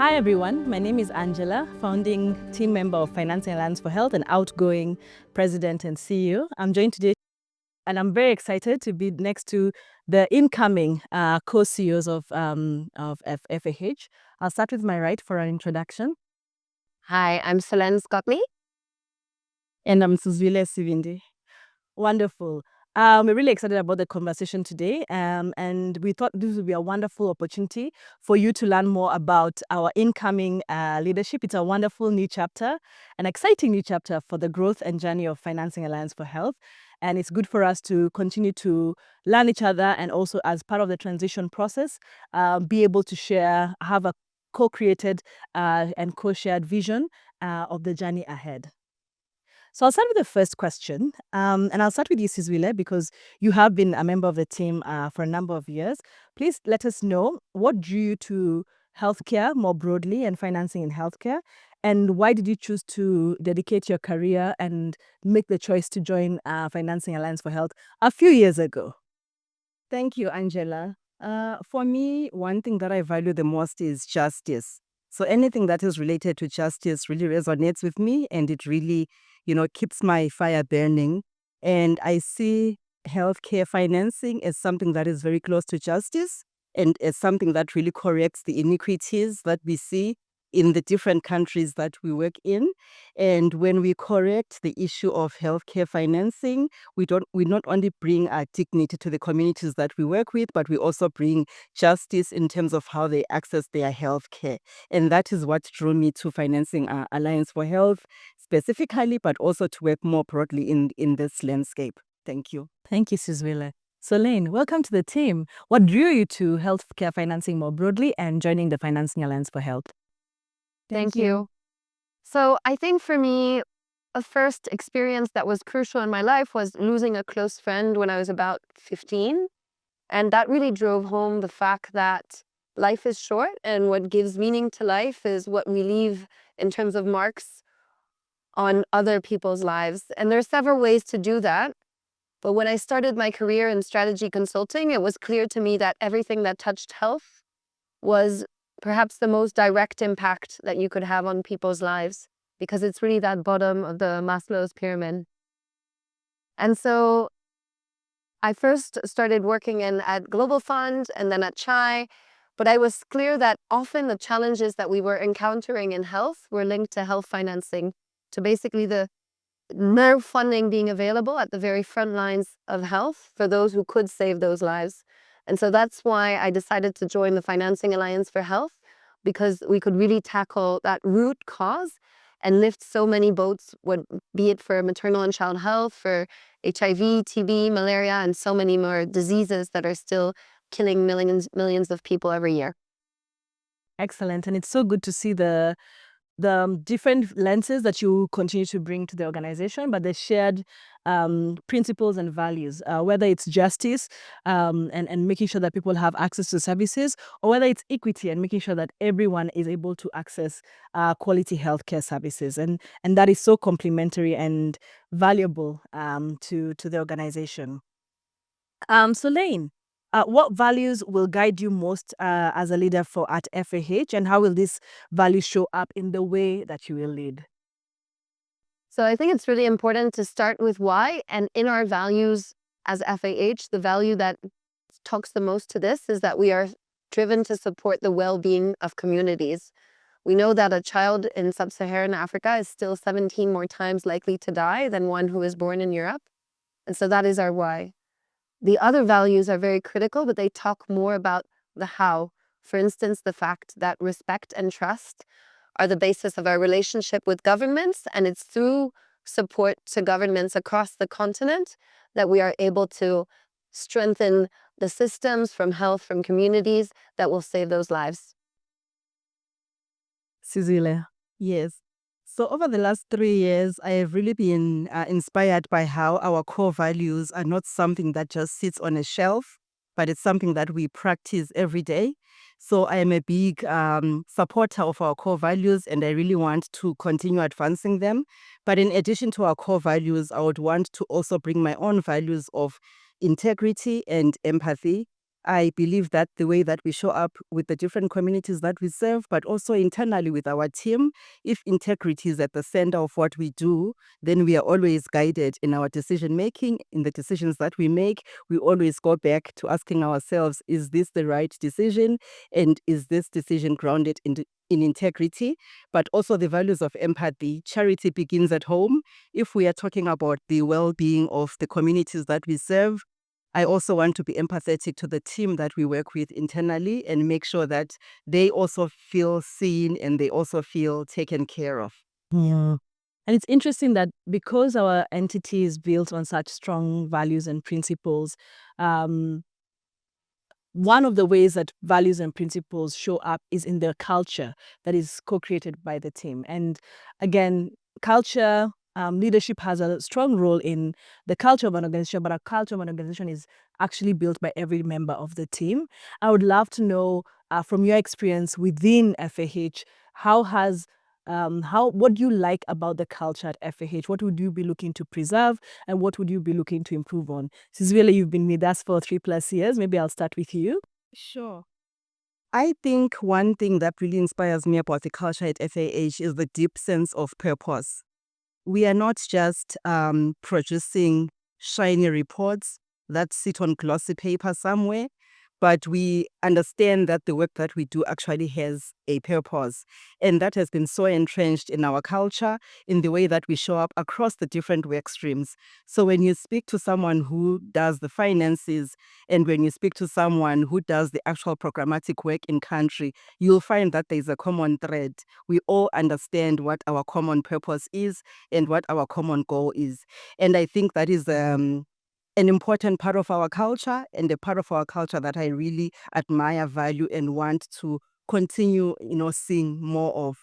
Hi everyone, my name is Angela, founding team member of Financing Alliance for Health and outgoing president and CEO. I'm joined today and I'm very excited to be next to the incoming co-CEOs of FAH. I'll start with my right for an introduction. Hi, I'm Soleine Scotney. And I'm Sizwile Sibindi. Wonderful. We're really excited about the conversation today, and we thought this would be a wonderful opportunity for you to learn more about our incoming leadership. It's a wonderful new chapter, an exciting new chapter for the growth and journey of Financing Alliance for Health. And it's good for us to continue to learn each other and also as part of the transition process, be able to share, have a co-created and co-shared vision of the journey ahead. So I'll start with the first question, and I'll start with you, Sizwile, because you have been a member of the team for a number of years. Please let us know what drew you to healthcare more broadly and financing in healthcare, and why did you choose to dedicate your career and make the choice to join Financing Alliance for Health a few years ago? Thank you, Angela. For me, one thing that I value the most is justice. So anything that is related to justice really resonates with me, and it really, keeps my fire burning. And I see healthcare financing as something that is very close to justice and as something that really corrects the iniquities that we see in the different countries that we work in. And when we correct the issue of healthcare financing, we not only bring our dignity to the communities that we work with, but we also bring justice in terms of how they access their healthcare. And that is what drew me to Financing Alliance for Health specifically, but also to work more broadly in this landscape. Thank you. Thank you, Sizwile. Soleine, welcome to the team. What drew you to healthcare financing more broadly and joining the Financing Alliance for Health? Thank you. So I think for me, a first experience that was crucial in my life was losing a close friend when I was about 15. And that really drove home the fact that life is short, and what gives meaning to life is what we leave in terms of marks on other people's lives. And there are several ways to do that. But when I started my career in strategy consulting, it was clear to me that everything that touched health was perhaps the most direct impact that you could have on people's lives, because it's really that bottom of the Maslow's pyramid. And so I first started working at Global Fund and then at Chai, but I was clear that often the challenges that we were encountering in health were linked to health financing, to basically no funding being available at the very front lines of health for those who could save those lives. And so that's why I decided to join the Financing Alliance for Health, because we could really tackle that root cause and lift so many boats, be it for maternal and child health, for HIV, TB, malaria, and so many more diseases that are still killing millions of people every year. Excellent. And it's so good to see the different lenses that you continue to bring to the organization, but the shared principles and values, whether it's justice and making sure that people have access to services, or whether it's equity and making sure that everyone is able to access quality healthcare services. And that is so complementary and valuable to the organization. Soleine, what values will guide you most as a leader at FAH, and how will these values show up in the way that you will lead? So I think it's really important to start with why. And in our values as FAH, the value that talks the most to this is that we are driven to support the well-being of communities. We know that a child in sub-Saharan Africa is still 17 more times likely to die than one who is born in Europe. And so that is our why. The other values are very critical, but they talk more about the how. For instance, the fact that respect and trust are the basis of our relationship with governments, and it's through support to governments across the continent that we are able to strengthen the systems from health, from communities that will save those lives. Sizwile. Yes. So over the last 3 years, I have really been inspired by how our core values are not something that just sits on a shelf, but it's something that we practice every day. So I am a big supporter of our core values, and I really want to continue advancing them. But in addition to our core values, I would want to also bring my own values of integrity and empathy. I believe that the way that we show up with the different communities that we serve, but also internally with our team, if integrity is at the center of what we do, then we are always guided in our decision making, in the decisions that we make. We always go back to asking ourselves, is this the right decision? And is this decision grounded in integrity? But also the values of empathy. Charity begins at home. If we are talking about the well-being of the communities that we serve, I also want to be empathetic to the team that we work with internally and make sure that they also feel seen and they also feel taken care of. Yeah. And it's interesting that because our entity is built on such strong values and principles, um, one of the ways that values and principles show up is in the culture that is co-created by the team. And again, culture, leadership has a strong role in the culture of an organization, but a culture of an organization is actually built by every member of the team. I would love to know from your experience within FAH, what do you like about the culture at FAH? What would you be looking to preserve and what would you be looking to improve on? Sizwile, you've been with us for 3+ years. Maybe I'll start with you. Sure. I think one thing that really inspires me about the culture at FAH is the deep sense of purpose. We are not just producing shiny reports that sit on glossy paper somewhere, but we understand that the work that we do actually has a purpose. And that has been so entrenched in our culture, in the way that we show up across the different work streams. So when you speak to someone who does the finances, and when you speak to someone who does the actual programmatic work in country, you'll find that there's a common thread. We all understand what our common purpose is and what our common goal is. And I think that is an important part of our culture and a part of our culture that I really admire, value, and want to continue, seeing more of.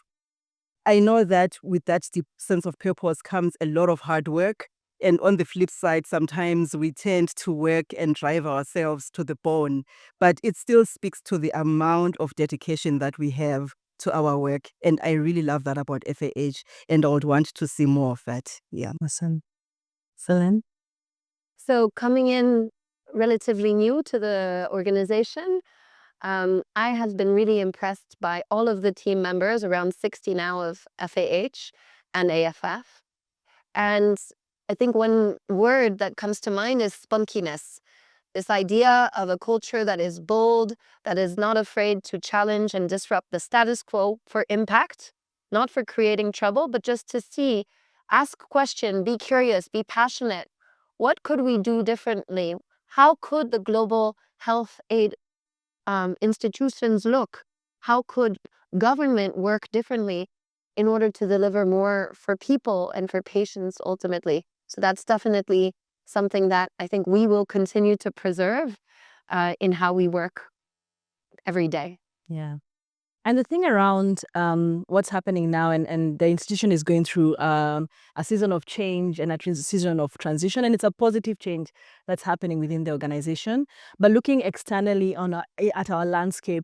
I know that with that deep sense of purpose comes a lot of hard work. And on the flip side, sometimes we tend to work and drive ourselves to the bone, but it still speaks to the amount of dedication that we have to our work. And I really love that about FAH, and I would want to see more of that. Yeah. Awesome. Soleine? So coming in relatively new to the organization, I have been really impressed by all of the team members, around 60 now of FAH and AFF. And I think one word that comes to mind is spunkiness. This idea of a culture that is bold, that is not afraid to challenge and disrupt the status quo for impact, not for creating trouble, but just to see, ask question, be curious, be passionate. What could we do differently? How could the global health aid institutions look? How could government work differently in order to deliver more for people and for patients ultimately? So that's definitely something that I think we will continue to preserve in how we work every day. Yeah. And the thing around what's happening now, and the institution is going through a season of change and a season of transition, and it's a positive change that's happening within the organization. But looking externally at our landscape,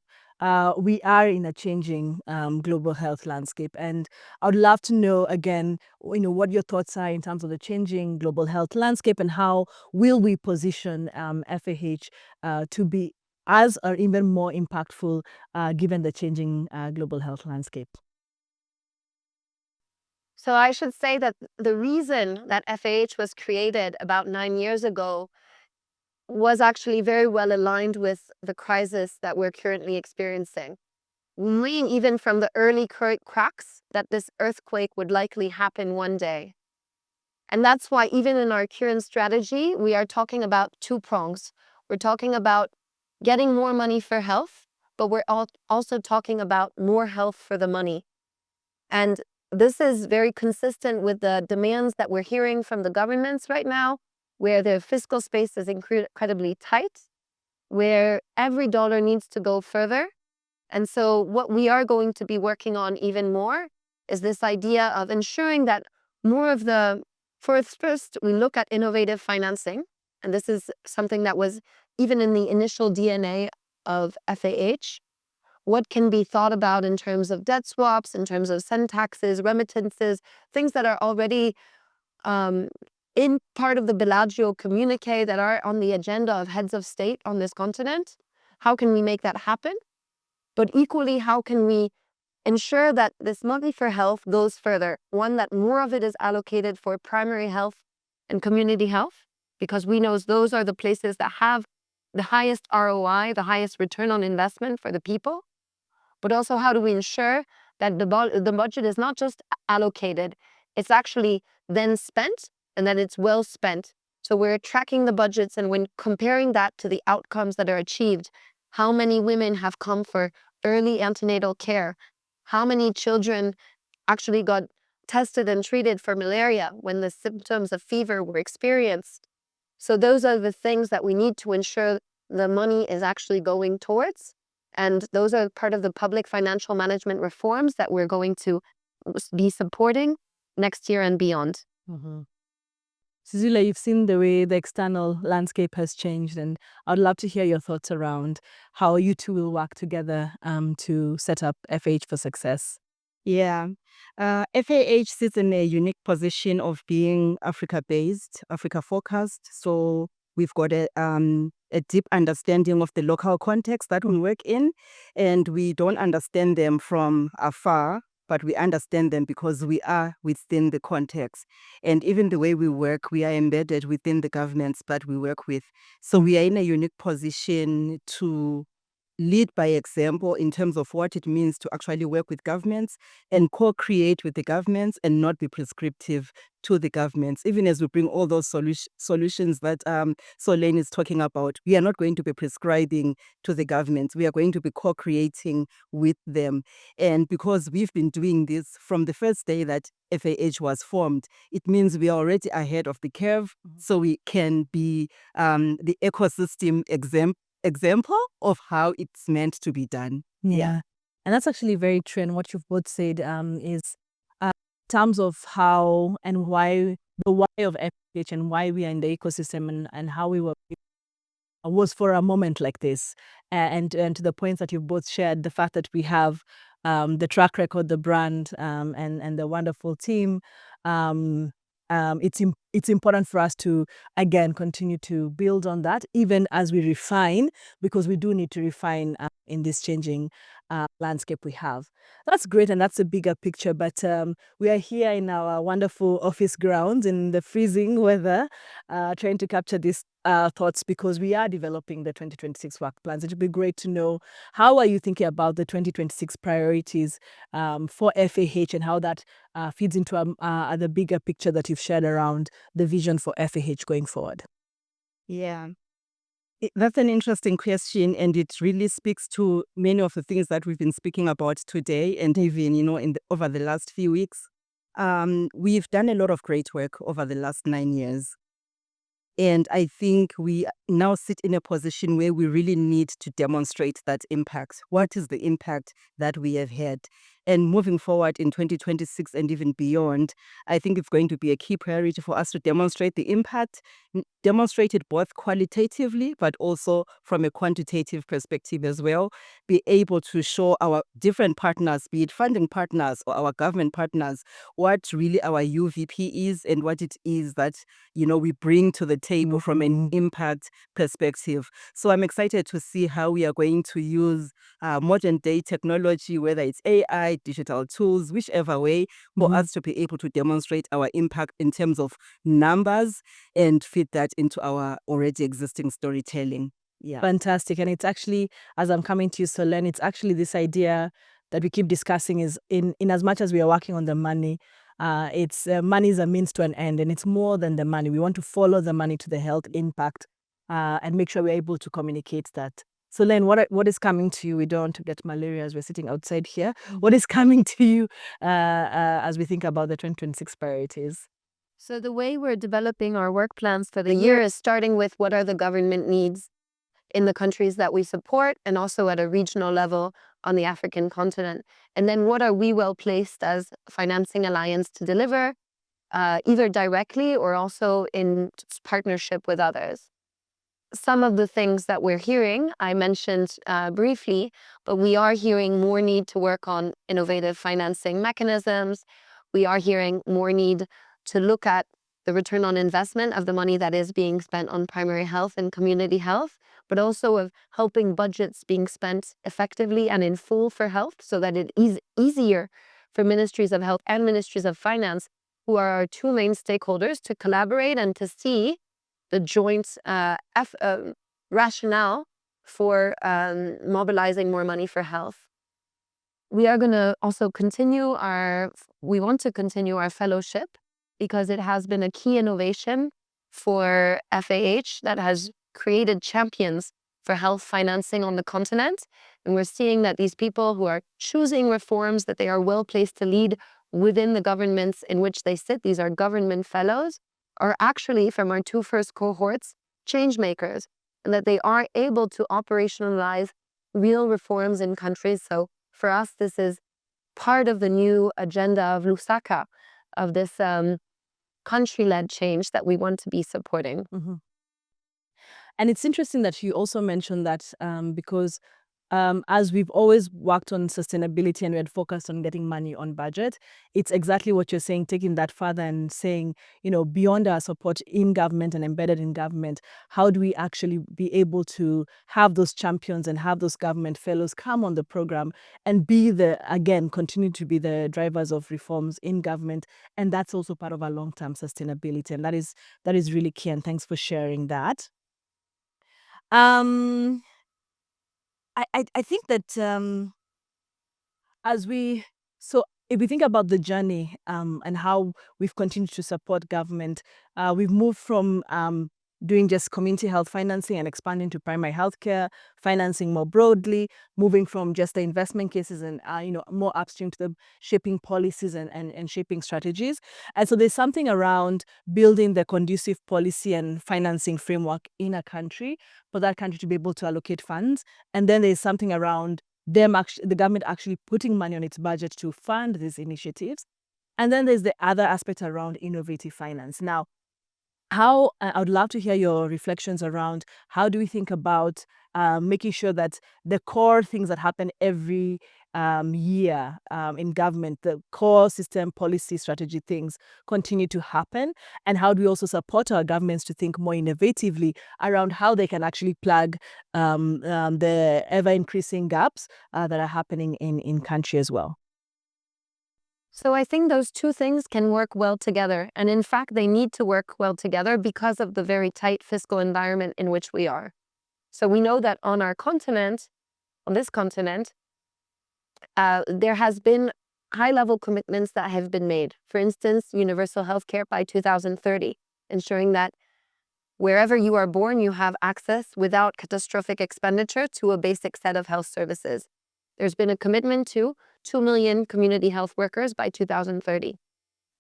we are in a changing global health landscape. And I would love to know, again, what your thoughts are in terms of the changing global health landscape and how will we position FAH to be as or even more impactful given the changing global health landscape. So I should say that the reason that FAH was created about 9 years ago was actually very well aligned with the crisis that we're currently experiencing. Knowing even from the early cracks that this earthquake would likely happen one day. And that's why even in our current strategy, we are talking about two prongs. We're talking about getting more money for health, but we're also talking about more health for the money. And this is very consistent with the demands that we're hearing from the governments right now, where their fiscal space is incredibly tight, where every dollar needs to go further. And so what we are going to be working on even more is this idea of ensuring that more of the, first, we look at innovative financing. And this is something that was even in the initial DNA of FAH. What can be thought about in terms of debt swaps, in terms of send taxes, remittances, things that are already in part of the Bellagio communique that are on the agenda of heads of state on this continent. How can we make that happen? But equally, how can we ensure that this money for health goes further? One, that more of it is allocated for primary health and community health, because we know those are the places that have the highest ROI, the highest return on investment for the people. But also, how do we ensure that the budget is not just allocated, it's actually then spent, and that it's well spent. So we're tracking the budgets, and when comparing that to the outcomes that are achieved, how many women have come for early antenatal care? How many children actually got tested and treated for malaria when the symptoms of fever were experienced? So those are the things that we need to ensure the money is actually going towards. And those are part of the public financial management reforms that we're going to be supporting next year and beyond. Sizwile, you've seen the way the external landscape has changed, and I'd love to hear your thoughts around how you two will work together to set up FAH for success. Yeah. FAH sits in a unique position of being Africa-based, Africa-focused. So we've got a deep understanding of the local context that we work in, and we don't understand them from afar, but we understand them because we are within the context. And even the way we work, we are embedded within the governments that we work with. So we are in a unique position to lead by example in terms of what it means to actually work with governments and co-create with the governments and not be prescriptive to the governments. Even as we bring all those solutions that Soleine is talking about, we are not going to be prescribing to the governments. We are going to be co-creating with them. And because we've been doing this from the first day that FAH was formed, it means we are already ahead of the curve, so we can be the ecosystem example of how it's meant to be done. Yeah. And that's actually very true. And what you've both said is in terms of how and why, the why of FH and why we are in the ecosystem and how we were was for a moment like this. And to the points that you've both shared, the fact that we have the track record, the brand, and the wonderful team, it's important for us to, again, continue to build on that, even as we refine, because we do need to refine in this changing landscape we have. That's great, and that's a bigger picture, but we are here in our wonderful office grounds in the freezing weather, trying to capture these thoughts because we are developing the 2026 work plans. It would be great to know, how are you thinking about the 2026 priorities for FAH and how that feeds into the bigger picture that you've shared around the vision for FAH going forward? Yeah. That's an interesting question, and it really speaks to many of the things that we've been speaking about today, and even over the last few weeks. We've done a lot of great work over the last 9 years, and I think we now sit in a position where we really need to demonstrate that impact. What is the impact that we have had? And moving forward in 2026 and even beyond, I think it's going to be a key priority for us to demonstrate the impact, demonstrate it both qualitatively, but also from a quantitative perspective as well. Be able to show our different partners, be it funding partners or our government partners, what really our UVP is and what it is that, we bring to the table from an impact perspective. So I'm excited to see how we are going to use modern day technology, whether it's AI, digital tools, whichever way, for us to be able to demonstrate our impact in terms of numbers and fit that into our already existing storytelling. Yeah. Fantastic. And it's actually, as I'm coming to you, Soleine, it's actually this idea that we keep discussing is in as much as we are working on the money, it's money is a means to an end, and it's more than the money. We want to follow the money to the health impact and make sure we're able to communicate that. Soleine, what is coming to you? We don't want to get malaria as we're sitting outside here. What is coming to you as we think about the 2026 priorities? So the way we're developing our work plans for the year is starting with what are the government needs in the countries that we support, and also at a regional level on the African continent. And then what are we well placed as Financing Alliance to deliver, either directly or also in partnership with others. Some of the things that we're hearing, I mentioned briefly, but we are hearing more need to work on innovative financing mechanisms. We are hearing more need to look at the return on investment of the money that is being spent on primary health and community health, but also of helping budgets being spent effectively and in full for health so that it is easier for ministries of health and ministries of finance, who are our two main stakeholders, to collaborate and to see the joint rationale for mobilizing more money for health. We are going to also we want to continue our fellowship because it has been a key innovation for FAH that has created champions for health financing on the continent. And we're seeing that these people who are choosing reforms that they are well placed to lead within the governments in which they sit, these are government fellows, are actually, from our two first cohorts, change makers, and that they are able to operationalize real reforms in countries. So for us, this is part of the new agenda of Lusaka, of this country-led change that we want to be supporting. Mm-hmm. And it's interesting that you also mentioned that because as we've always worked on sustainability and we had focused on getting money on budget, it's exactly what you're saying, taking that further and saying, beyond our support in government and embedded in government, how do we actually be able to have those champions and have those government fellows come on the program and continue to be the drivers of reforms in government. And that's also part of our long-term sustainability. And that is really key. And thanks for sharing that. I think that if we think about the journey and how we've continued to support government, we've moved from doing just community health financing and expanding to primary healthcare financing more broadly, moving from just the investment cases and more upstream to the shaping policies and shaping strategies. And so there's something around building the conducive policy and financing framework in a country for that country to be able to allocate funds. And then there's something around the government actually putting money on its budget to fund these initiatives. And then there's the other aspect around innovative finance. Now, I would love to hear your reflections around how do we think about making sure that the core things that happen every year in government, the core system, policy, strategy things continue to happen, and how do we also support our governments to think more innovatively around how they can actually plug the ever-increasing gaps that are happening in country as well. So I think those two things can work well together. And in fact, they need to work well together because of the very tight fiscal environment in which we are. So we know that on this continent, there has been high-level commitments that have been made. For instance, universal healthcare by 2030, ensuring that wherever you are born, you have access without catastrophic expenditure to a basic set of health services. There's been a commitment to 2 million community health workers by 2030.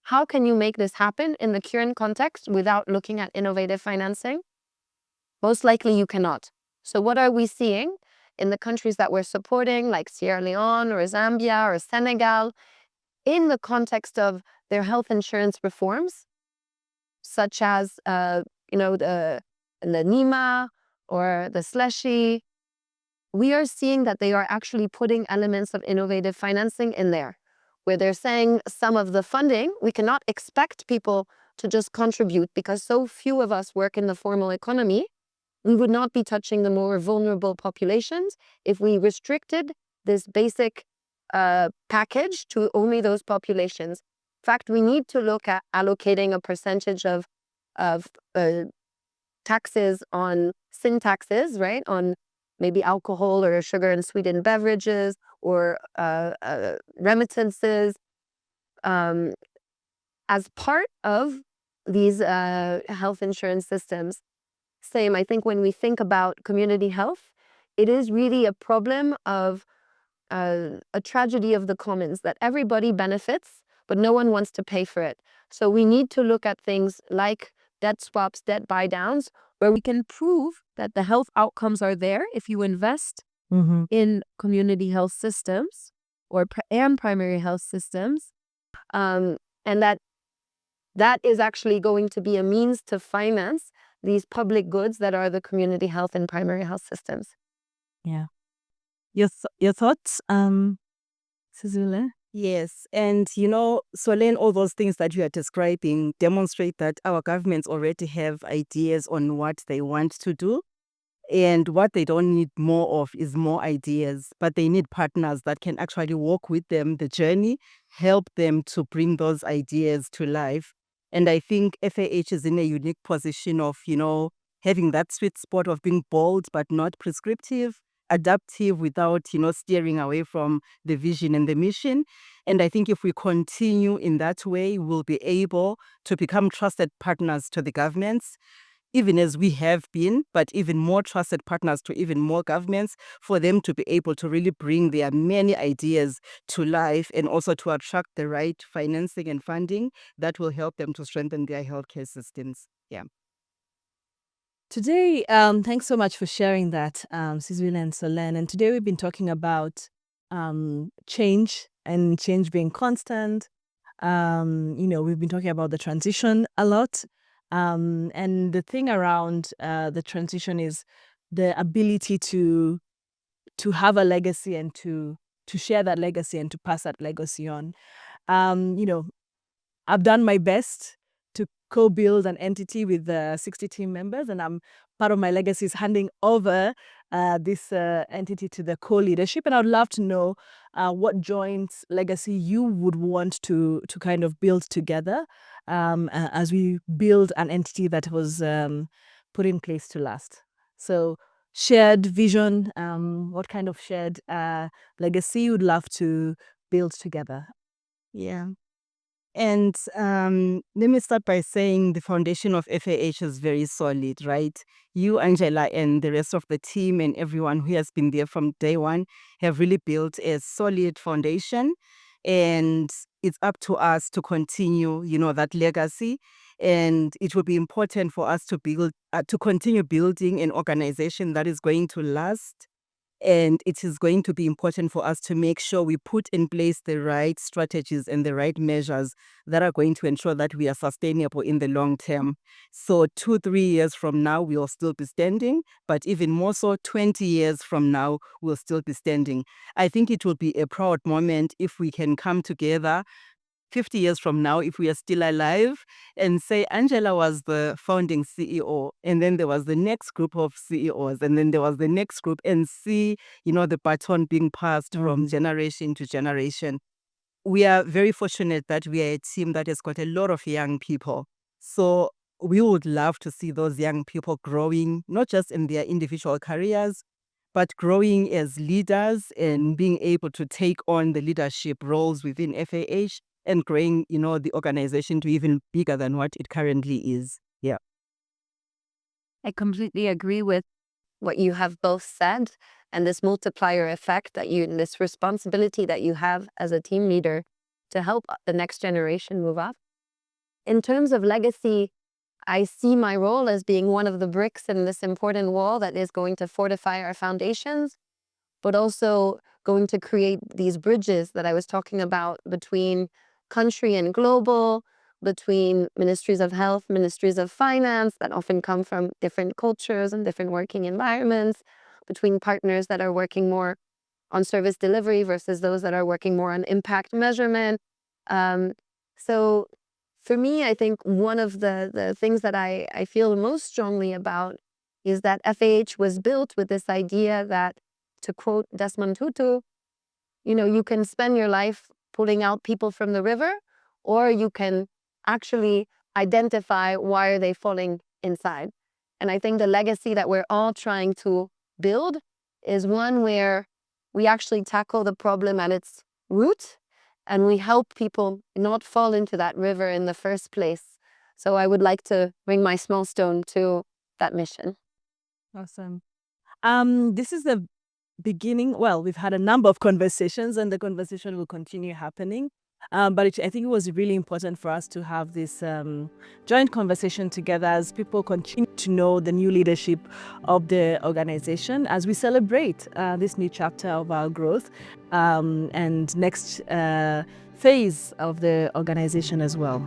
How can you make this happen in the current context without looking at innovative financing? Most likely you cannot. So what are we seeing in the countries that we're supporting, like Sierra Leone or Zambia or Senegal, in the context of their health insurance reforms, such as the NIMA or the SLESHI? We are seeing that they are actually putting elements of innovative financing in there, where they're saying some of the funding, we cannot expect people to just contribute because so few of us work in the formal economy. We would not be touching the more vulnerable populations if we restricted this basic package to only those populations. In fact, we need to look at allocating a percentage of taxes on sin taxes, right, on maybe alcohol or sugar and sweetened beverages or remittances as part of these health insurance systems. Same, I think when we think about community health, it is really a problem of a tragedy of the commons, that everybody benefits, but no one wants to pay for it. So we need to look at things like debt swaps, debt buy downs, where we can prove that the health outcomes are there if you invest in community health systems and primary health systems, and that is actually going to be a means to finance these public goods that are the community health and primary health systems. Yeah. Your thoughts, Sizwile? Yes, and Soleine, all those things that you are describing demonstrate that our governments already have ideas on what they want to do. And what they don't need more of is more ideas, but they need partners that can actually walk with them the journey, help them to bring those ideas to life. And I think FAH is in a unique position of, having that sweet spot of being bold but not prescriptive, adaptive without, steering away from the vision and the mission. And I think if we continue in that way, we'll be able to become trusted partners to the governments, even as we have been, but even more trusted partners to even more governments, for them to be able to really bring their many ideas to life and also to attract the right financing and funding that will help them to strengthen their healthcare systems. Yeah. Today, thanks so much for sharing that, Sizwile and Soleine. And today we've been talking about change and change being constant. We've been talking about the transition a lot. And the thing around the transition is the ability to have a legacy and to share that legacy and to pass that legacy on. I've done my best to co-build an entity with 60 team members, and part of my legacy is handing over this entity to the co-leadership. And I'd love to know what joint legacy you would want to kind of build together as we build an entity that was put in place to last. So shared vision, what kind of shared legacy you would love to build together? Yeah. And let me start by saying the foundation of FAH is very solid, right? You, Angela, and the rest of the team and everyone who has been there from day one have really built a solid foundation. And it's up to us to continue, that legacy. And it will be important for us to continue building an organization that is going to last. And it is going to be important for us to make sure we put in place the right strategies and the right measures that are going to ensure that we are sustainable in the long term. So 2-3 years from now, we'll still be standing, but even more so, 20 years from now, we'll still be standing. I think it will be a proud moment if we can come together 50 years from now, if we are still alive, and say Angela was the founding CEO, and then there was the next group of CEOs, and then there was the next group, and see, the baton being passed from generation to generation. We are very fortunate that we are a team that has got a lot of young people. So we would love to see those young people growing, not just in their individual careers, but growing as leaders and being able to take on the leadership roles within FAH and growing, the organization to even bigger than what it currently is. Yeah. I completely agree with what you have both said, and this multiplier effect this responsibility that you have as a team leader to help the next generation move up. In terms of legacy, I see my role as being one of the bricks in this important wall that is going to fortify our foundations, but also going to create these bridges that I was talking about between country and global, between ministries of health, ministries of finance that often come from different cultures and different working environments, between partners that are working more on service delivery versus those that are working more on impact measurement. So for me, I think one of the things that I feel most strongly about is that FAH was built with this idea that, to quote Desmond Tutu, you can spend your life pulling out people from the river, or you can actually identify why are they falling inside. And I think the legacy that we're all trying to build is one where we actually tackle the problem at its root and we help people not fall into that river in the first place. So I would like to bring my small stone to that mission. Awesome. This is the beginning. Well, we've had a number of conversations and the conversation will continue happening. But I think it was really important for us to have this joint conversation together as people continue to know the new leadership of the organization as we celebrate this new chapter of our growth and next phase of the organization as well.